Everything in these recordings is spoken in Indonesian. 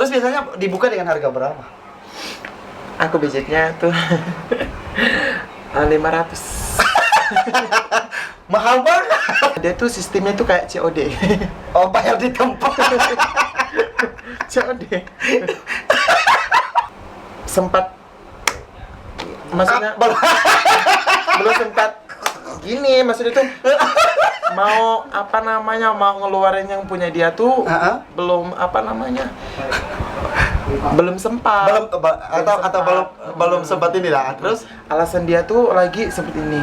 Terus biasanya dibuka dengan harga berapa? Aku budgetnya tuh 500. Mahal banget. Dia tuh sistemnya tuh kayak COD. Oh, bayar di tempat. COD. Sempat, maksudnya belum sempat gini, maksudnya tuh mau apa namanya, mau ngeluarin yang punya dia tuh belum apa namanya, belum sempat. Belum sempat ini lah. Terus Alasan dia tuh lagi seperti ini.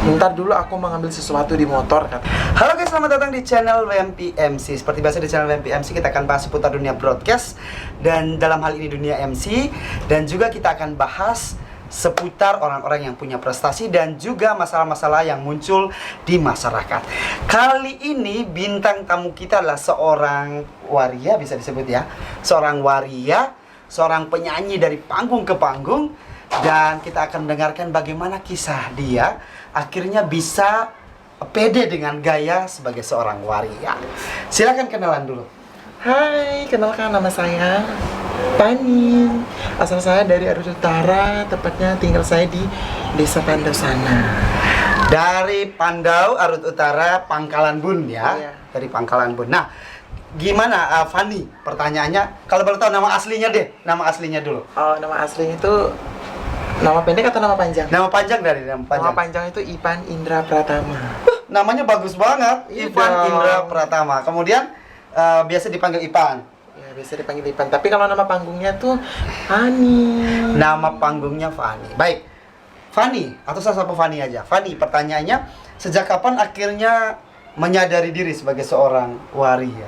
Ntar dulu aku mau ngambil sesuatu di motor kan. halo guys, selamat datang di channel WMP MC. Seperti biasa di channel WMP MC kita akan bahas seputar dunia broadcast, dan dalam hal ini dunia MC, dan juga kita akan bahas seputar orang-orang yang punya prestasi dan juga masalah-masalah yang muncul di masyarakat. Kali ini bintang tamu kita adalah seorang waria, bisa disebut ya, seorang waria, seorang penyanyi dari panggung ke panggung, dan kita akan mendengarkan bagaimana kisah dia akhirnya bisa pede dengan gaya sebagai seorang waria. Silakan kenalan dulu. Hai, kenalkan nama saya Pani. Asal saya dari Arut Utara, tepatnya tinggal saya di Desa Pandau sana. Dari Pandau, Arut Utara, Pangkalan Bun ya. Iya. Dari Pangkalan Bun. Nah, gimana Fani? Pertanyaannya, kalau boleh tahu nama aslinya deh. Nama aslinya dulu. Oh, nama aslinya itu nama pendek atau nama panjang? Nama panjang dari nama panjang. Nama panjang itu Ipan Indra Pratama. Namanya bagus banget. Iya Ipan dong. Indra Pratama. Kemudian biasa dipanggil Ipan. Ya, biasa dipanggil Ipan. Tapi kalau nama panggungnya tuh Fani. Nama panggungnya Fani. Baik. Fani atau saya sapa Fani aja. Fani, pertanyaannya, sejak kapan akhirnya menyadari diri sebagai seorang waria?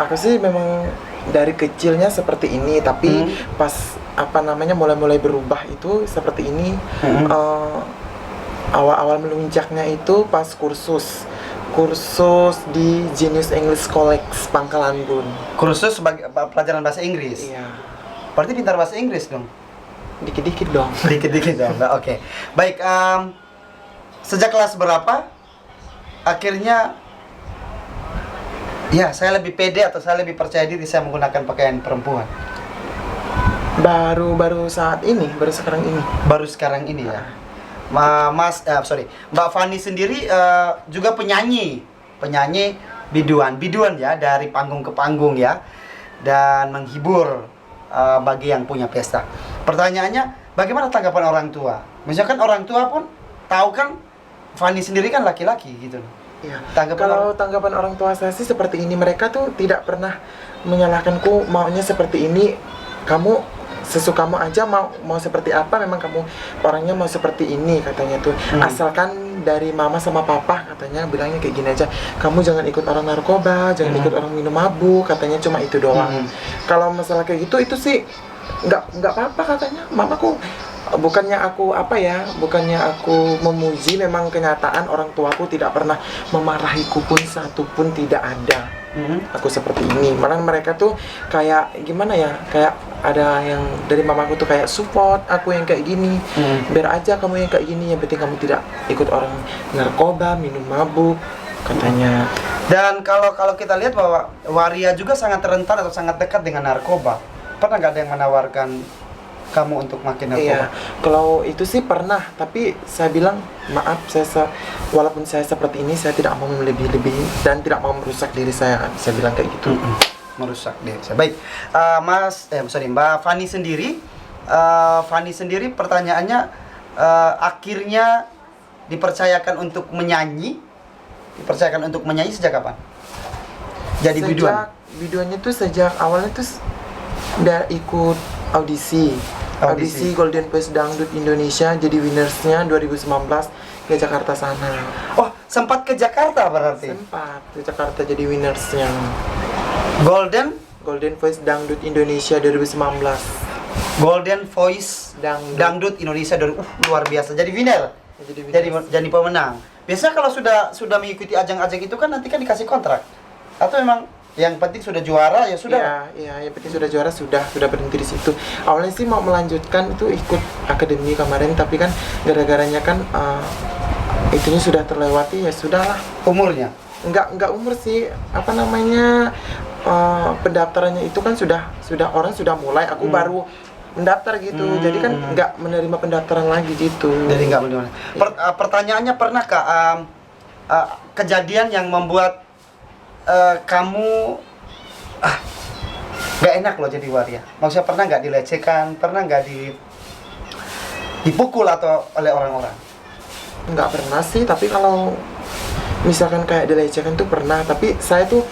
Aku sih memang dari kecilnya seperti ini, tapi pas apa namanya mulai berubah itu seperti ini. Awal-awal melunjaknya itu pas kursus di Genius English College Pangkalan Bun. Kursus sebagai pelajaran bahasa Inggris. Iya, Berarti pintar bahasa Inggris dong. dikit-dikit dong. Dikit-dikit dong. Nah, oke. Baik, sejak kelas berapa akhirnya ya saya lebih pede atau saya lebih percaya diri saya menggunakan pakaian perempuan? Baru sekarang ini. Baru sekarang ini ya. Mbak Fani sendiri juga penyanyi biduan ya, dari panggung ke panggung ya, dan menghibur bagi yang punya pesta. Pertanyaannya, bagaimana tanggapan orang tua? Misalkan orang tua pun tahu kan Fani sendiri kan laki-laki gitu. Iya. Tanggapan Tanggapan orang tua saya sih seperti ini, mereka tuh tidak pernah menyalahkanku maunya seperti ini. Kamu sesukamu aja, mau seperti apa, memang kamu orangnya mau seperti ini katanya tuh. Asalkan dari mama sama papa katanya bilangnya kayak gini aja, kamu jangan ikut orang narkoba, jangan ikut orang minum mabuk, katanya cuma itu doang. Kalau masalah kayak gitu itu sih nggak apa-apa katanya mamaku. Bukannya aku memuji, memang kenyataan orang tuaku tidak pernah memarahiku pun satu pun tidak ada. Aku seperti ini, malah mereka tuh kayak gimana ya, kayak ada yang dari mamaku tuh kayak support aku yang kayak gini. Biar aja kamu yang kayak gini, yang penting kamu tidak ikut orang narkoba, minum mabuk katanya. Dan kalau kita lihat bahwa waria juga sangat rentan atau sangat dekat dengan narkoba. Pernah nggak ada yang menawarkan kamu untuk makin narkoba? Iya, kalau itu sih pernah, tapi saya bilang maaf, walaupun saya seperti ini, saya tidak mau melebih-lebih dan tidak mau merusak diri saya. Saya bilang kayak gitu. Merusak diri saya. Baik, Mbak Fani sendiri pertanyaannya, akhirnya dipercayakan untuk menyanyi sejak kapan? Jadi biduan? Biduannya tuh sejak awalnya tuh udah ikut audisi Golden Voice Dangdut Indonesia, jadi winnersnya 2019 ke Jakarta sana. Oh, sempat ke Jakarta berarti? Sempat ke Jakarta jadi winnersnya Golden Voice Dangdut Indonesia 2019. Golden Voice Dangdut Indonesia luar biasa. Jadi winner. Jadi pemenang. Biasanya kalau sudah mengikuti ajang-ajang itu kan nanti kan dikasih kontrak. Atau memang yang penting sudah juara ya sudah? Iya, yang penting sudah juara, sudah berhenti di situ. Awalnya sih mau melanjutkan itu ikut akademi kemarin, tapi kan gara-garanya kan itunya sudah terlewati, ya sudahlah. Umurnya? Enggak umur sih, apa namanya, pendaftarannya itu kan sudah orang sudah mulai, aku baru mendaftar gitu. Jadi kan nggak menerima pendaftaran lagi gitu. Jadi nggak menerima. Pertanyaannya, pernahkah kejadian yang membuat kamu nggak enak loh jadi waria? Maksudnya pernah nggak dilecehkan, pernah nggak dipukul atau oleh orang-orang? Nggak pernah sih, tapi kalau misalkan kayak dilecehkan tuh pernah. Tapi saya tuh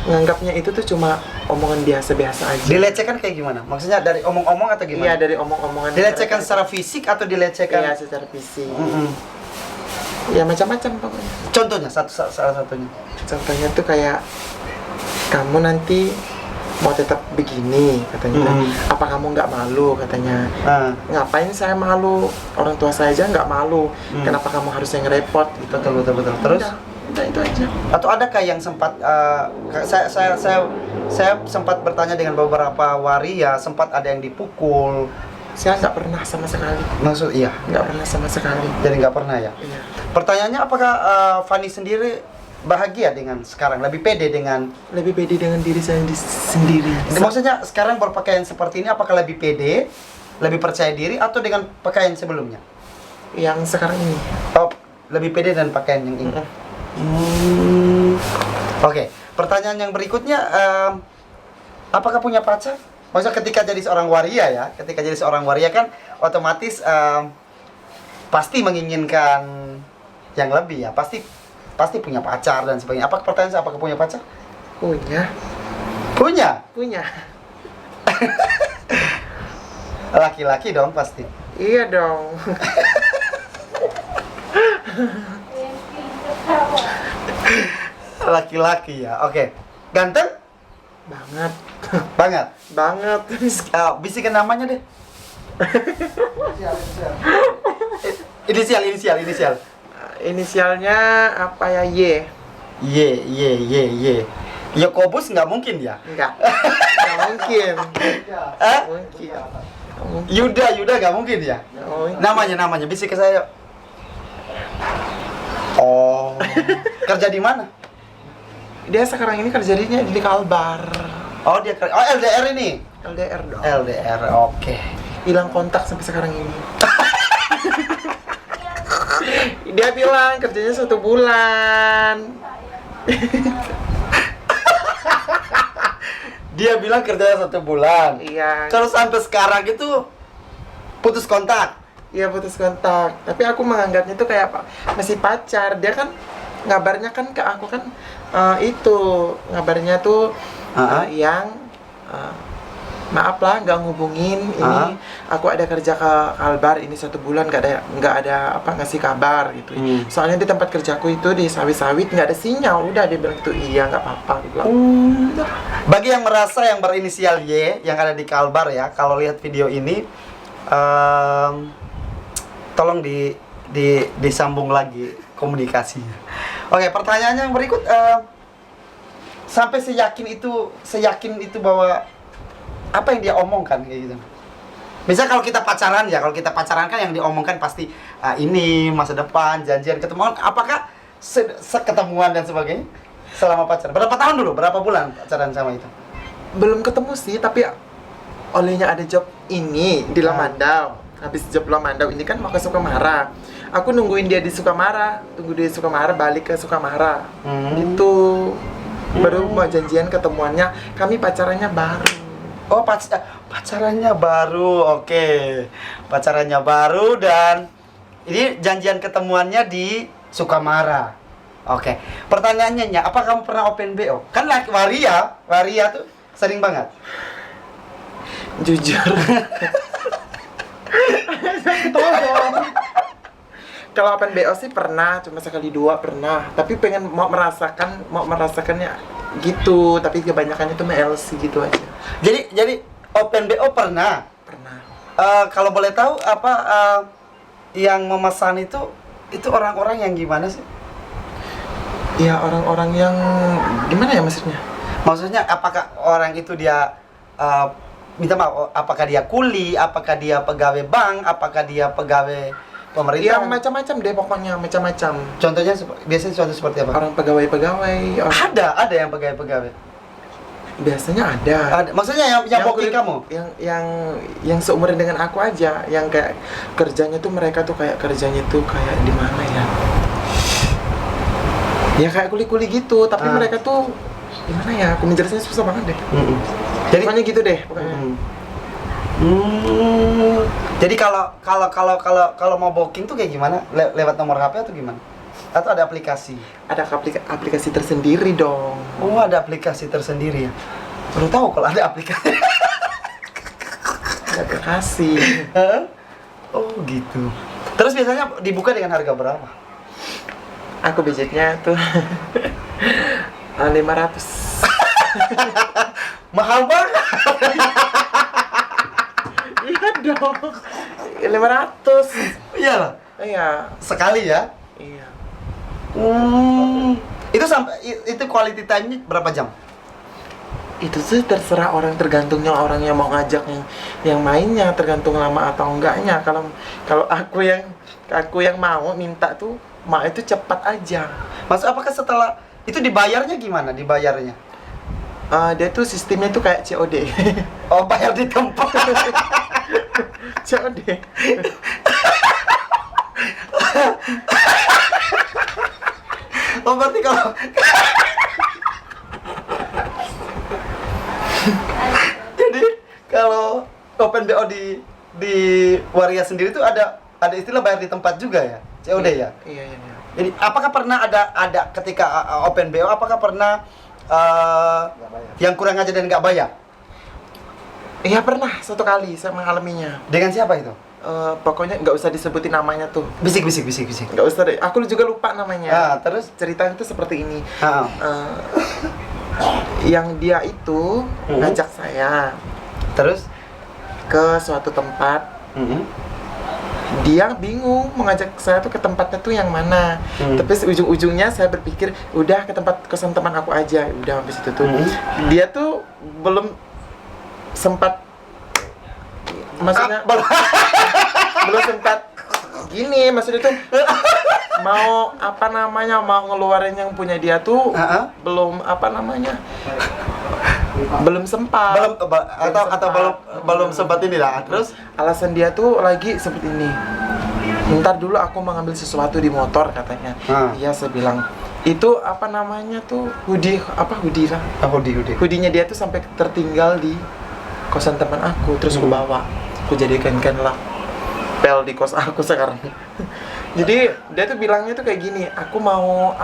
nganggapnya itu tuh cuma omongan biasa-biasa aja. Dilecehkan kayak gimana? Maksudnya dari omong-omong atau gimana? Iya, dari omong-omongan. Dilecehkan secara fisik atau dilecehkan? Iya, secara fisik. Ya macam-macam pokoknya. Contohnya, salah satunya. Contohnya tuh kayak, kamu nanti mau tetap begini katanya. Apa kamu nggak malu katanya? Ngapain saya malu? Orang tua saya aja nggak malu. Kenapa kamu harus yang repot? Gitu. Betul. Terus? Udah itu aja. Atau adakah yang sempat saya sempat bertanya dengan beberapa waria, sempat ada yang dipukul? Saya nggak pernah sama sekali. Maksud iya? Nggak pernah sama sekali. Jadi nggak pernah ya? Iya. Pertanyaannya, apakah Fanny sendiri bahagia dengan sekarang? Lebih pede dengan diri saya sendiri. Maksudnya sekarang berpakaian seperti ini, apakah lebih pede, lebih percaya diri, atau dengan pakaian sebelumnya? Yang sekarang ini. Oh, lebih pede dan pakaian yang ini. Oke. Pertanyaan yang berikutnya, apakah punya pacar? Maksudnya ketika jadi seorang waria ya, kan otomatis pasti menginginkan yang lebih ya, pasti punya pacar dan sebagainya. Pertanyaan saya, apakah punya pacar? Punya. Laki-laki dong pasti. Iya dong. Laki-laki ya, oke. Ganteng? Banget. Bisikin namanya deh. Inisial. Inisialnya apa ya? Y. Yakobus nggak mungkin ya? Nggak mungkin. Yuda nggak mungkin ya? Namanya bisik ke saya. Oh, kerja di mana? Dia sekarang ini kerjanya di Kalbar. Oh, LDR ini? LDR dong. LDR, oke. Hilang kontak sampai sekarang ini. Dia bilang kerjanya 1 bulan. Dia bilang kerjanya 1 bulan. Iya. Terus sampai sekarang itu putus kontak. Iya, putus kontak. Tapi aku menganggapnya itu kayak masih pacar. Dia kan ngabarnya kan ke aku kan ngabarnya tuh yang maaf lah nggak ngubungin ini. Aku ada kerja ke Kalbar ini 1 bulan nggak ada ngasih kabar gitu. Soalnya di tempat kerjaku itu di sawit-sawit nggak ada sinyal. Udah dia bilang itu iya nggak apa-apa. Bagi yang merasa yang berinisial Y yang ada di Kalbar ya, kalau lihat video ini tolong disambung lagi komunikasinya. Oke, pertanyaannya yang berikut, sampai seyakin itu bahwa apa yang dia omongkan kayak gitu. Misal kalau kita pacaran kan yang diomongkan pasti ini masa depan, janjian, ketemuan. Apakah seketemuan dan sebagainya selama pacaran? Berapa tahun dulu? Berapa bulan pacaran sama itu? Belum ketemu sih, tapi olehnya ada job ini di Lamandau. Habis job Lamandau ini kan mau ke Sukamara. Aku nungguin dia di Sukamara, balik ke Sukamara. Gitu. Baru mau janjian ketemuannya, kami pacarannya baru. Oh, pacarannya baru. Oke. Pacarannya baru dan ini janjian ketemuannya di Sukamara. Oke. Pertanyaannya, apa kamu pernah open BO? Kan waria tuh sering banget. Jujur. Kalau open BO sih pernah, cuma 1-2 pernah. Tapi pengen mau merasakannya gitu. Tapi kebanyakannya itu MLC gitu aja. Jadi open BO pernah. Kalau boleh tahu apa yang memesan itu orang-orang yang gimana sih? Ya orang-orang yang gimana ya maksudnya? Maksudnya apakah orang itu dia minta maaf, apakah dia kuli, apakah dia pegawai bank, apakah dia pegawai pemerintah? Ya macam-macam deh pokoknya, macam-macam. Contohnya biasanya contoh seperti apa? Orang pegawai-pegawai. Ada yang pegawai-pegawai. Biasanya ada. Maksudnya yang booking kamu? Yang seumuran dengan aku aja, yang kayak kerjanya tuh mereka tuh kayak kerjanya tuh kayak di mana ya? Ya kayak kuli-kuli gitu, tapi mereka tuh gimana ya? Aku menjelaskannya susah banget deh. Jadi pokoknya gitu deh, pokoknya. Jadi kalau mau booking tuh kayak gimana? Lewat nomor HP atau gimana? Atau ada aplikasi? Ada aplikasi tersendiri dong. Oh, ada aplikasi tersendiri ya. Baru tahu kalau ada aplikasi. Ada aplikasi. Oh, gitu. Terus biasanya dibuka dengan harga berapa? Aku budgetnya tuh 500. Mahal banget. Iya dong. 500. Iyalah. Iya. Sekali ya? Iya. Itu sampai itu quality time-nya berapa jam? Itu sih terserah orang, tergantungnya orang yang mau ngajak yang mainnya, tergantung lama atau enggaknya. Kalau aku yang mau minta tuh mau itu cepat aja. Maksud apakah setelah itu dibayarnya gimana? Dibayarnya? Dia tuh sistemnya tuh kayak COD. Oh, bayar di tempat. COD. Oh, berarti jadi kalau Open BO di Waria sendiri tuh ada istilah bayar di tempat juga ya? COD ya? Iya. Jadi apakah pernah ada ketika Open BO apakah pernah yang kurang aja dan nggak bayar? Iya pernah, satu kali saya mengalaminya. Dengan siapa itu? Pokoknya nggak usah disebutin namanya tuh. Bisik. Nggak usah deh, aku juga lupa namanya. Terus Ceritanya itu seperti ini. Yang dia itu ngajak saya terus ke suatu tempat. Dia bingung mengajak saya tuh ke tempatnya tuh yang mana. Tapi ujung-ujungnya saya berpikir udah ke tempat kosan teman aku aja. Udah habis itu tuh dia tuh belum sempat, maksudnya belum sempat gini, maksudnya tuh mau ngeluarin yang punya dia tuh belum belum sempat belum sempat ini lah. Terus alasan dia tuh lagi seperti ini, ntar dulu aku mau ngambil sesuatu di motor katanya. Iya, saya bilang itu hoodie lah. Hoodie-nya dia tuh sampai tertinggal di kosan teman aku, terus aku bawa, aku jadikan lah pel di kos aku sekarang. Jadi dia tuh bilangnya tuh kayak gini, aku mau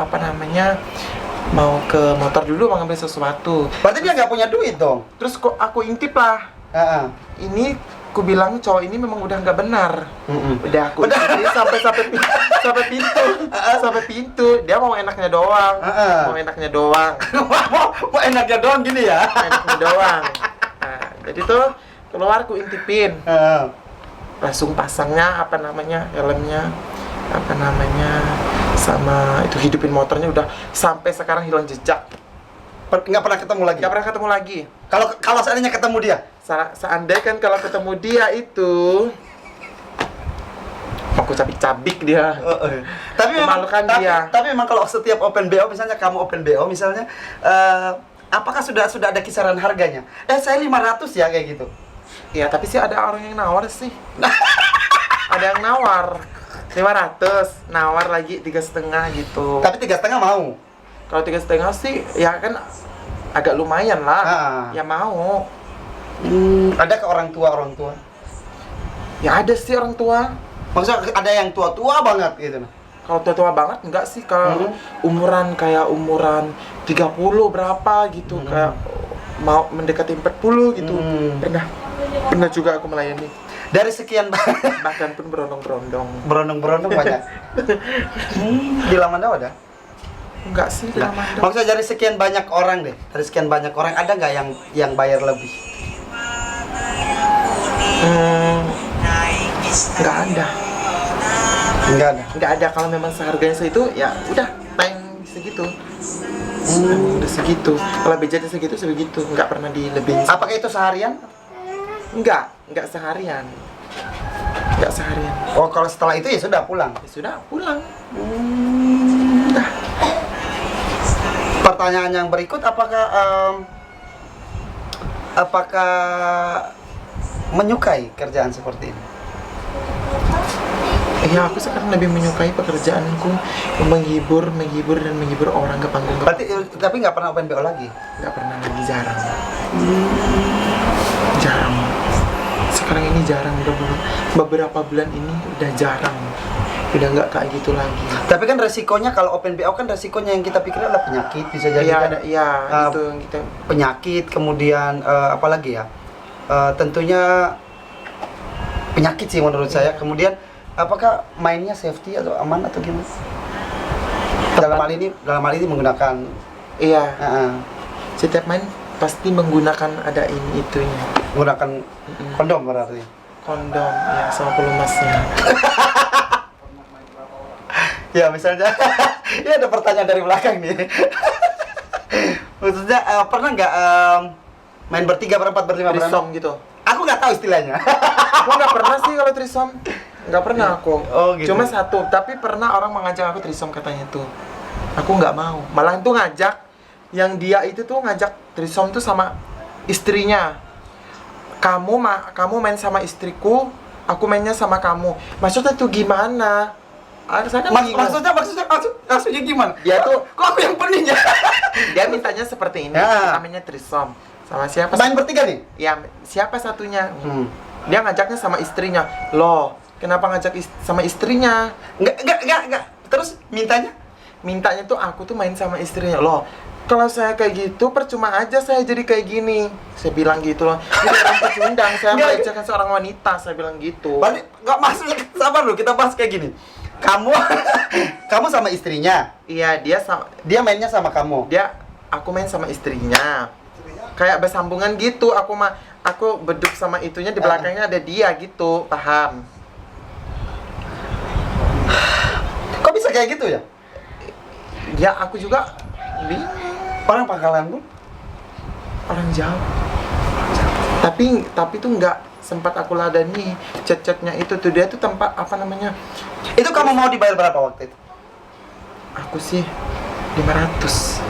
mau ke motor dulu mau ngambil sesuatu. Berarti dia nggak punya duit dong. Terus kok aku intip lah. Ini aku bilang cowok ini memang udah nggak benar. Udah aku intip sampai pintu. Dia mau enaknya doang. Mau enaknya doang Gini ya. enaknya doang. Nah, jadi tuh keluar aku intipin. Langsung pasangnya helmnya sama itu, hidupin motornya, udah sampai sekarang hilang jejak. Nggak pernah ketemu lagi. Kalau seandainya ketemu dia, seandainya kalau ketemu dia itu aku cabik-cabik dia. Tapi memang kalau setiap Open BO, misalnya kamu Open BO misalnya, apakah sudah ada kisaran harganya? Saya 500 ya kayak gitu. Iya, tapi sih ada orang yang nawar sih. Ada yang nawar 500, nawar lagi 3,5 gitu. Tapi 3,5 mau? Kalau 3,5 sih, ya kan agak lumayan lah. Ya mau. Ada ke orang tua? Ya ada sih orang tua. Maksudnya ada yang tua-tua banget gitu? Kalau tua-tua banget enggak sih. Kalau umuran 30 berapa gitu, kayak mau mendekati 40 gitu. Pernah juga aku melayani. Dari sekian bahkan pun berondong-berondong banyak. Di Lamandau ada? Enggak sih, di Lamandau. Maksudnya dari sekian banyak orang ada nggak yang bayar lebih? Nggak ada. Kalau memang seharganya segitu, ya udah segitu. Udah segitu. Kalau budgetnya segitu, nggak pernah dilebihin. Apakah itu seharian? Enggak seharian. Oh, kalau setelah itu ya sudah pulang? Ya sudah, pulang. Pertanyaan yang berikut, apakah apakah menyukai kerjaan seperti ini? Ya aku sekarang lebih menyukai pekerjaanku menghibur dan menghibur orang ke panggung. Berarti tapi nggak pernah open BO lagi? Nggak pernah lagi, jarang. Jarang. Sekarang ini jarang, beberapa bulan ini udah jarang. Udah nggak kayak gitu lagi. Tapi kan resikonya kalau open BO kan resikonya yang kita pikir adalah penyakit, bisa jadi Iya, kan? itu yang kita. Penyakit, kemudian apa lagi ya? Tentunya penyakit sih menurut saya. Kemudian apakah mainnya safety atau aman atau gimana? Dalam hal ini menggunakan Iya. uh, Setiap main pasti menggunakan ada ini itunya. menggunakan kondom berarti. Kondom, ya, sama pelumasnya. Ya misalnya, ya ada pertanyaan dari belakang nih. Maksudnya pernah nggak main bertiga, berempat, berlima, Trisom gitu. Aku nggak tahu istilahnya. Aku nggak pernah sih kalau trisom. Nggak pernah aku. Oh, gitu. Cuma satu, tapi pernah orang mengajak aku trisom katanya tuh. Aku nggak mau. Malah itu ngajak, yang dia itu tuh ngajak trisom tuh sama istrinya. Kamu main sama istriku, aku mainnya sama kamu. Maksudnya tuh gimana? Saya kan bingung. Maksudnya gimana? Dia tuh Kok aku yang pening ya? dia mintanya seperti ini, Ya. namanya trisom. Sama siapa? Main bertiga nih? Ya, siapa satunya? Dia ngajaknya sama istrinya. Loh, kenapa ngajak sama istrinya? Enggak. Terus mintanya? Mintanya tuh aku tuh main sama istrinya. Loh, kalau saya kayak gitu percuma aja saya jadi kayak gini. Saya bilang gitu loh. Ini orang pecundang, saya Nggak. melecehkan seorang wanita, saya bilang gitu. Berarti nggak maksudnya, sabar dulu, kita bahas kayak gini. Kamu kamu sama istrinya, Iya, dia mainnya sama kamu. aku main sama istrinya. Kayak bersambungan gitu, aku beduk sama itunya, di belakangnya ada dia gitu, paham? Kok bisa kayak gitu ya? Ya, aku juga bingung. Orang Pangkalan pun. Orang jauh. Tapi tuh nggak sempat aku ladani chat-chatnya itu tuh, dia tuh tempat apa namanya? Itu kamu mau dibayar berapa waktu itu? Aku sih 500.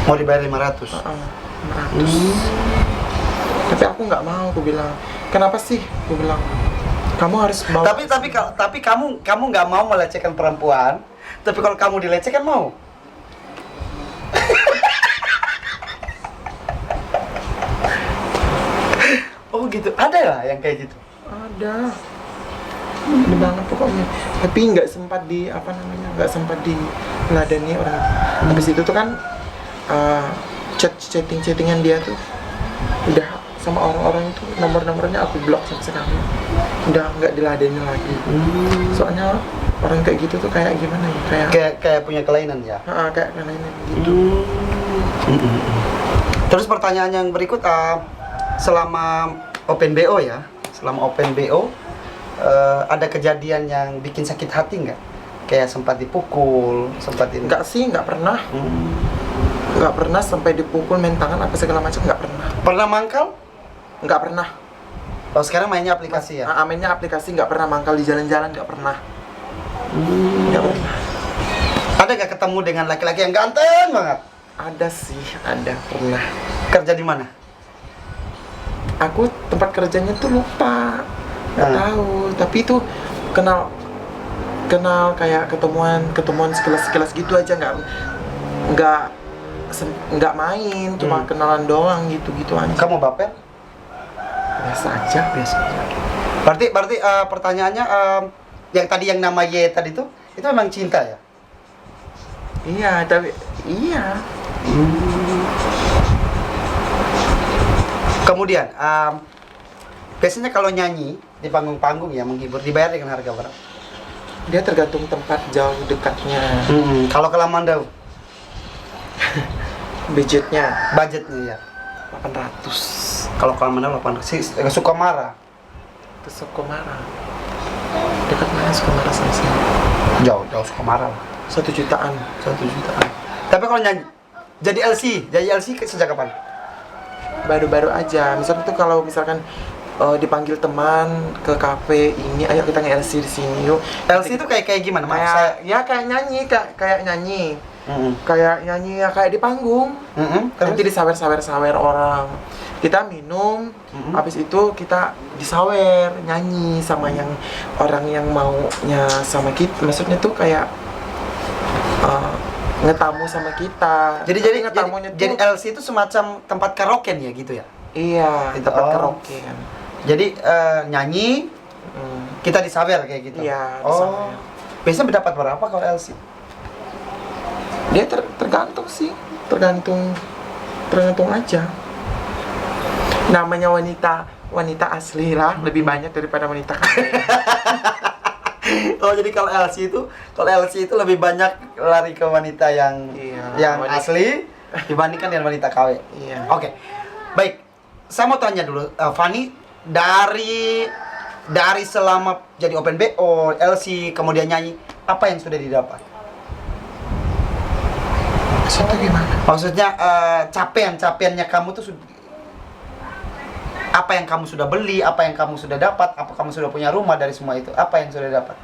Mau dibayar 500. 500. Tapi aku nggak mau, aku bilang. Kenapa sih? Aku bilang. Kamu harus mau. Tapi kamu nggak mau melecehkan perempuan. Tapi kalau kamu dilecehkan mau. Oh gitu. Ada lah yang kayak gitu. Ada. Ada banget pokoknya. Tapi nggak sempat nggak sempat diladani orang. Habis itu tuh kan chattingan dia tuh udah sama orang-orang itu, nomornya aku blok sampai sekarang. Udah nggak diladani lagi. Soalnya orang kayak gitu tuh kayak gimana ya? Kayak punya kelainan ya. Kayak kelainan gitu. Terus pertanyaan yang berikut, selama Open BO ya, ada kejadian yang bikin sakit hati nggak? Kayak sempat dipukul, Nggak sih, nggak pernah. Nggak pernah sampai dipukul, main tangan apa segala macam, nggak pernah. Pernah mangkal? Nggak pernah. Oh sekarang mainnya aplikasi ya? Mainnya aplikasi, nggak pernah mangkal di jalan-jalan, nggak pernah. Nggak pernah. Ada nggak ketemu dengan laki-laki yang ganteng banget? Ada sih, ada pernah. Kerja di mana? Aku tempat kerjanya tuh lupa, nggak tahu. Tapi itu kenal kayak ketemuan sekilas gitu aja, nggak main, cuma kenalan doang gitu aja. Kamu baper? Biasa aja. Berarti pertanyaannya yang tadi yang nama Y tadi itu memang cinta ya? Iya, tapi iya. Kemudian biasanya kalau nyanyi di panggung-panggung ya, menghibur, dibayar dengan harga berapa? Dia tergantung tempat jauh dekatnya. Kalau ke Lamandau Budgetnya ya 800. kalau ke Lamandau 800. Sukamara Ke Sukamara. Dekat mana Sukamara sama sini? jauh Sukamara lah. 1 jutaan. 1 jutaan. Tapi kalau nyanyi jadi LC sejak kapan? Baru-baru aja. Misalnya tuh kalau misalkan dipanggil teman ke kafe ini, ayo kita nge-LC di sini yuk. LC itu kayak gimana? Maaf saya. Kayak nyanyi, kayak nyanyi. Kayak nyanyi ya, kayak di panggung. Nanti disawer-sawer orang. kita minum, habis itu kita disawer, nyanyi sama yang orang yang maunya sama kita. Maksudnya tuh kayak ngetamu sama kita. Jadi ngetamunya jadi tuh LC itu semacam tempat karaoke ya gitu ya. iya, Gitu. tempat Oh. karaoke. Jadi nyanyi, kita disawer kayak gitu. Iya, Oh. disawer. Biasanya mendapat berapa kalau LC? Dia tergantung sih, tergantung aja. Namanya wanita asli lah, lebih banyak daripada wanita kaya. Oh, jadi kalau LC itu lebih banyak lari ke wanita yang Iya, wanita. asli dibandingkan dengan wanita KW. Iya. Oke. Baik. Saya mau tanya dulu, Fani, dari selama jadi open BO, LC, kemudian nyanyi, apa yang sudah didapat? Maksudnya gimana? Maksudnya capaiannya kamu tuh apa yang kamu sudah beli, apa yang kamu sudah dapat, apa kamu sudah punya rumah dari semua itu, apa yang sudah dapat?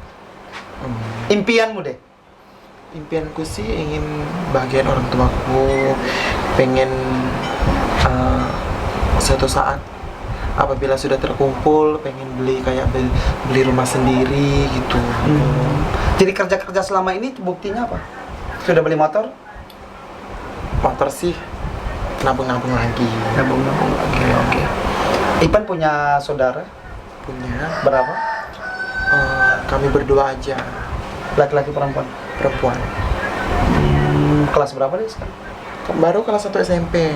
Impianmu deh. Impianku sih ingin bahagian orang tuaku, pengen suatu saat apabila sudah terkumpul pengen beli rumah sendiri gitu. Jadi kerja selama ini buktinya apa? Sudah beli motor? Motor sih nabung lagi. Nabung lagi. Oke. Ipan punya saudara? Punya Berapa? kami berdua aja, Laki-laki perempuan? perempuan. Kelas berapa deh sekarang? Baru kelas 1 SMP.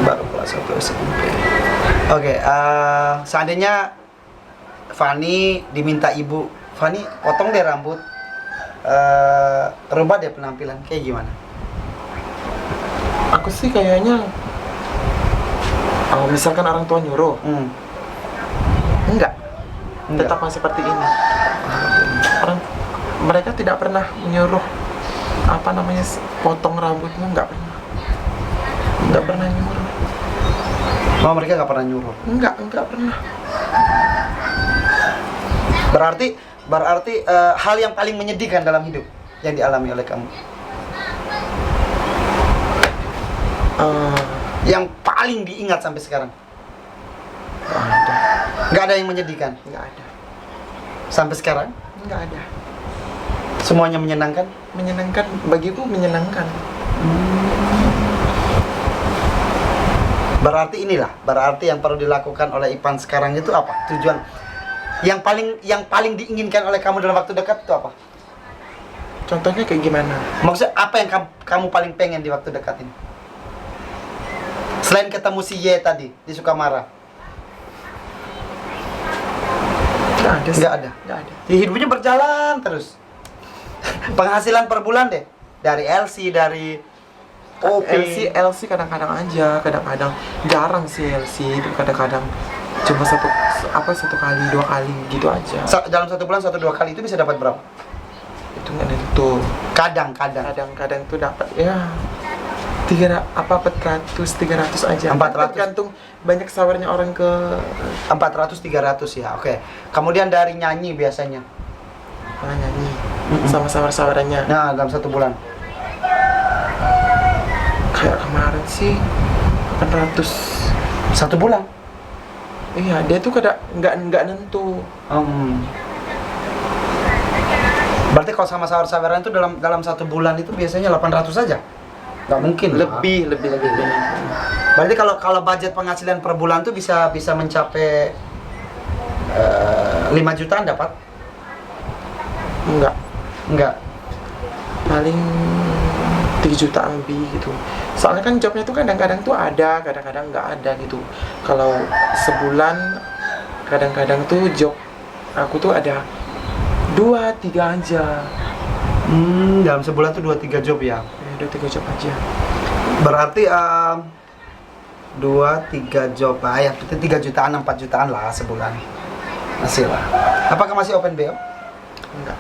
Baru kelas 1 SMP. Oke, seandainya Fani diminta ibu, Fani potong deh rambut, rubah deh penampilan, kayak gimana? Aku sih kayaknya misalkan orang tua nyuruh, enggak, tetap masih seperti ini. Mereka tidak pernah menyuruh potong rambutmu, enggak pernah nyuruh. Oh, mereka nggak pernah nyuruh. Enggak pernah. Berarti hal yang paling menyedihkan dalam hidup yang dialami oleh kamu, yang paling diingat sampai sekarang, Enggak ada. nggak ada yang menyedihkan Enggak ada. sampai sekarang. Enggak ada. Semuanya menyenangkan. Menyenangkan, bagiku menyenangkan. Berarti yang perlu dilakukan oleh Ipan sekarang itu apa? Tujuan yang paling diinginkan oleh kamu dalam waktu dekat itu apa? Contohnya kayak gimana? Maksudnya apa yang kamu paling pengen di waktu dekat ini? Selain ketemu si Y tadi di Sukamara. Enggak ada sih. Nggak ada. Enggak ada. Ya, hidupnya berjalan terus. Penghasilan per bulan deh dari LC, dari OP. LC kadang-kadang aja, kadang-kadang jarang sih LC itu, kadang-kadang cuma satu kali, 2 kali gitu aja. Dalam satu bulan 1-2 kali itu bisa dapat berapa? Itu nggak nentu. Kadang-kadang. Kadang-kadang tuh dapat ya 400-300 aja. 400. Tergantung banyak sawernya orang ke 400-300 ya. Oke. Kemudian dari nyanyi biasanya. nyanyi sama sawer-sawerannya. Nah, dalam satu bulan. Kayak kemarin sih 800. Satu bulan. Iya, dia tuh nggak nentu. Berarti kalau sama sawer-saweran itu dalam satu bulan itu biasanya 800 saja? Nggak mungkin lah. Lebih. Berarti kalau budget penghasilan per bulan tuh bisa mencapai 5 jutaan dapat? Enggak. Paling 3 jutaan lebih gitu. Soalnya kan jobnya tuh kadang-kadang tuh ada, kadang-kadang nggak ada gitu. Kalau sebulan kadang-kadang tuh job aku tuh ada 2-3 aja. Dalam sebulan tuh 2-3 job ya? 2-3 job aja. Berarti 2-3 job lah ya, 3 jutaan, 4 jutaan lah sebulan. Masih lah. Apakah masih open BO? Enggak.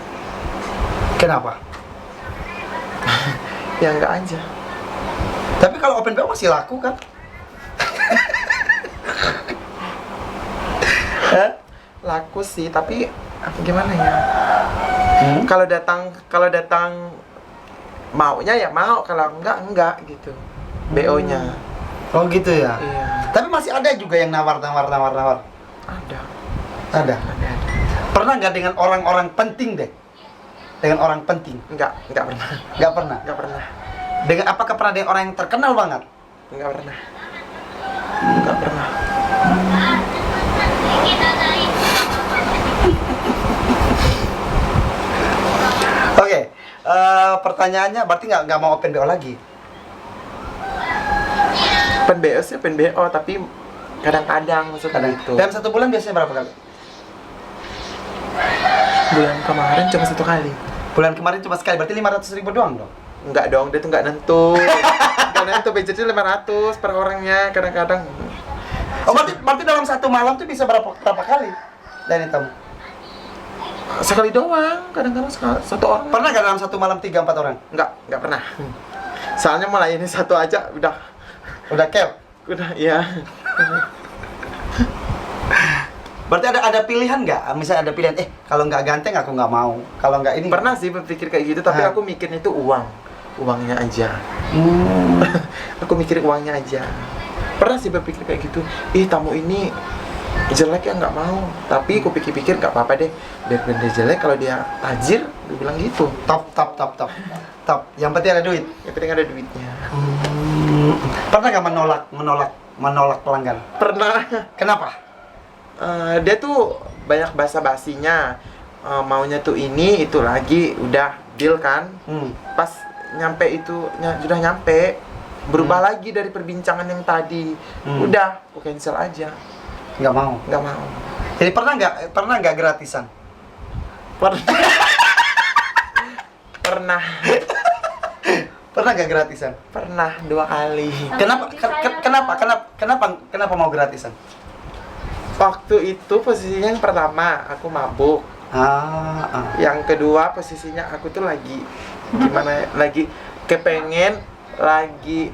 Kenapa? Ya enggak aja. Tapi kalau open BO masih laku kan? Laku sih, tapi gimana ya? Kalau datang maunya ya mau, kalau enggak gitu. BO-nya. Oh gitu ya. Iya. Tapi masih ada juga yang nawar. Ada. Ada. Pernah nggak dengan orang-orang penting deh? Dengan orang penting? Enggak pernah. Nggak pernah. Enggak pernah. Dengan apakah pernah dengan orang yang terkenal banget? Enggak pernah. Enggak pernah. Oke, pertanyaannya berarti nggak mau open BO lagi? Open BO sih open BO, tapi kadang-kadang maksudnya itu. Dalam 1 bulan biasanya berapa kali? Bulan kemarin cuma 1 kali. Bulan kemarin cuma sekali, berarti 500.000 doang dong? Enggak dong, dia tuh enggak nentu. Enggak nentu, budgetnya 500 per orangnya kadang-kadang. Oh berarti dalam 1 malam tuh bisa berapa kali? Dan tamu? Sekali doang, kadang-kadang satu orang. Pernah nggak dalam 1 malam 3-4 orang? Enggak pernah. Soalnya mulai ini satu aja Udah cap? udah ya. Berarti ada pilihan nggak? Misalnya ada pilihan, kalau nggak ganteng aku nggak mau. Kalau nggak ini. Pernah sih berpikir kayak gitu, tapi aku mikirnya itu uangnya aja. Aku mikir uangnya aja. Pernah sih berpikir kayak gitu. Tamu ini jelek ya nggak mau. Tapi aku pikir-pikir nggak apa-apa deh. Biar dia jelek, kalau dia tajir, dia bilang gitu. Top. Yang penting ada duit. Yang penting ada duitnya. Pernah nggak menolak pelanggan? Pernah. Kenapa? Dia tuh banyak basa-basinya. Maunya tuh ini, itu lagi, udah deal kan. Pas nyampe itu, sudah nyampe, berubah lagi dari perbincangan yang tadi. Udah, aku cancel aja. Nggak mau. Jadi pernah nggak gratisan? Pernah. Pernah nggak gratisan? Pernah 2 kali. Kenapa mau gratisan? Waktu itu posisinya yang pertama aku mabuk. Yang kedua posisinya aku tuh lagi lagi kepengen, lagi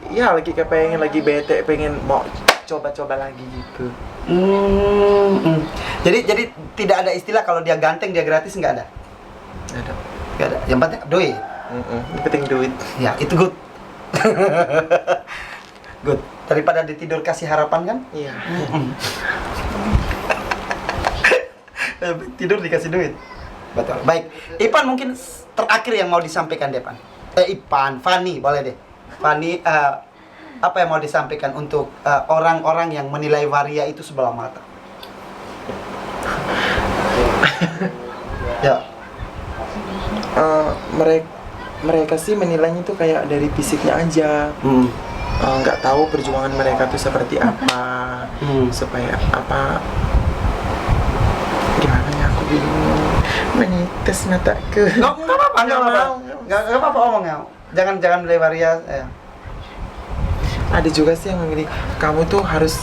bete, pengen mau coba-coba lagi gitu. Jadi tidak ada istilah kalau dia ganteng dia gratis, nggak ada. Nggak ada. Yang penting duit. Yang penting duit. Ya itu good. Good. Daripada ditidur kasih harapan kan? Iya. Tidur dikasih duit. Betul. Baik. Ipan mungkin terakhir yang mau disampaikan deh, Pan. Fani boleh deh. Fani, apa yang mau disampaikan untuk orang-orang yang menilai Waria itu sebelah mata? Ya. Mereka sih menilainya tuh kayak dari fisiknya aja. Nggak tahu perjuangan mereka tuh seperti apa. Supaya apa? Gimana ya, aku bingung. Menitis mataku. Nggak apa-apa omongnya. Jangan menilai Waria. Ada juga sih yang ngomong, kamu tuh harus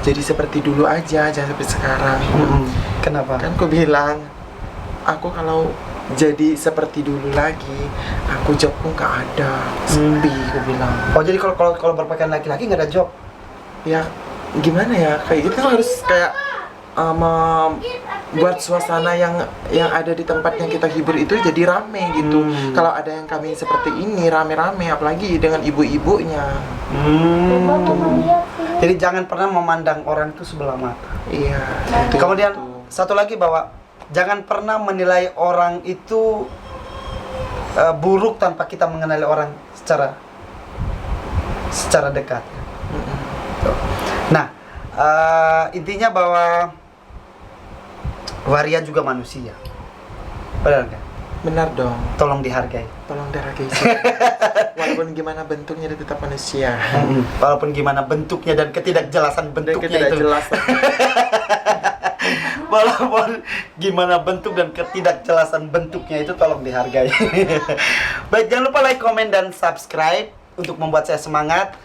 jadi seperti dulu aja, jangan seperti sekarang. Kenapa? Kan aku bilang, aku kalau jadi seperti dulu lagi, aku jobku nggak ada, sepi, aku bilang. Oh jadi kalau berpakaian laki-laki nggak ada job? Ya gimana ya, kayak gitu tuh harus kayak buat suasana yang ada di tempat yang kita hibur itu jadi rame gitu. Kalau ada yang kami seperti ini rame-rame, apalagi dengan ibu-ibunya. Jadi jangan pernah memandang orang itu sebelah mata. Iya. Kemudian satu lagi bahwa jangan pernah menilai orang itu buruk tanpa kita mengenali orang secara dekat. Nah, intinya bahwa Waria juga manusia. Benar nggak? Benar dong. Tolong dihargai. Tolong dihargai. Walaupun gimana bentuknya dia tetap manusia. Walaupun gimana bentuknya dan ketidakjelasan bentuknya itu. Walaupun gimana bentuk dan ketidakjelasan bentuknya itu tolong dihargai. Baik, jangan lupa like, komen, dan subscribe untuk membuat saya semangat.